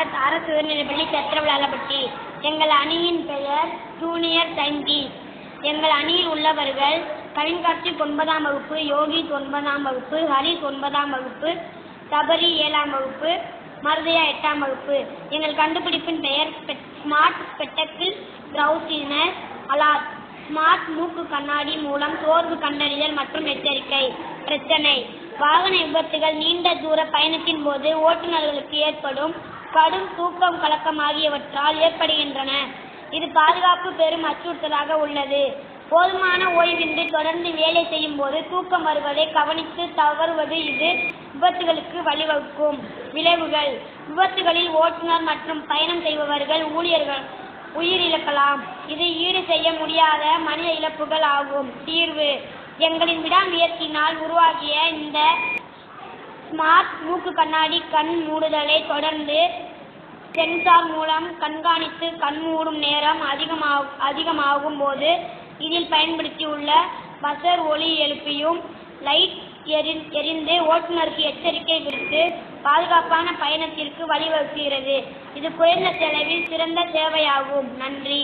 பாரத் அரசு உயர்நிலைப்பள்ளி சத்திரவிளாலப்பட்டி. எங்கள் அணியின் பெயர் ஜூனியர் சயின்டிஸ்ட். எங்கள் அணியில் உள்ளவர்கள் கவின்கார்த்திக் 9ஆம் வகுப்பு, யோகித் 9ஆம் வகுப்பு, ஹரிஷ் 9ஆம் வகுப்பு, சபரி 7ஆம் வகுப்பு, மருதையா 8ஆம் வகுப்பு. எங்கள் கண்டுபிடிப்பின் பெயர் ஸ்மார்ட் ஸ்பெக்டக்கிள் ப்ரௌசினஸ் அலார்ட். ஸ்மார்ட் மூக்கு கண்ணாடி மூலம் சோர்வு கண்டறிதல் மற்றும் எச்சரிக்கை. பிரச்சனை: வாகன விபத்துகள், நீண்ட தூர பயணத்தின் போது ஓட்டுநர்களுக்கு ஏற்படும் கடும் தூக்கம் கலக்கம் ஆகியவற்றால் ஏற்படுகின்றன. இது பாதுகாப்பு பெரும் அச்சுறுத்தலாக உள்ளது. போதுமான ஓய்வின்றி தொடர்ந்து வேலை செய்யும் போது தூக்கம் வருவதை கவனித்து தவறுவது இது விபத்துகளுக்கு வழிவகுக்கும். விளைவுகள்: விபத்துகளில் ஓட்டுநர் மற்றும் பயணம் செய்பவர்கள் உயிரிழக்கலாம். இது ஈடு செய்ய முடியாத மனித இழப்புகள் ஆகும். தீர்வு: எங்களின் விடாமுயற்சியினால் உருவாகிய இந்த ஸ்மார்ட் மூக்கு கண்ணாடி கண் மூடுதலை தொடர்ந்து சென்சார் மூலம் கண்காணித்து கண் மூடும் நேரம் அதிகமாகும் போது இதில் பயன்படுத்தியுள்ள பசர் ஒலி எழுப்பியும் லைட் எரிந்து ஓட்டுநருக்கு எச்சரிக்கை விடுத்து பாதுகாப்பான பயணத்திற்கு வழிவகுக்கிறது. இது குறைந்த செலவில் சிறந்த சேவையாகும். நன்றி.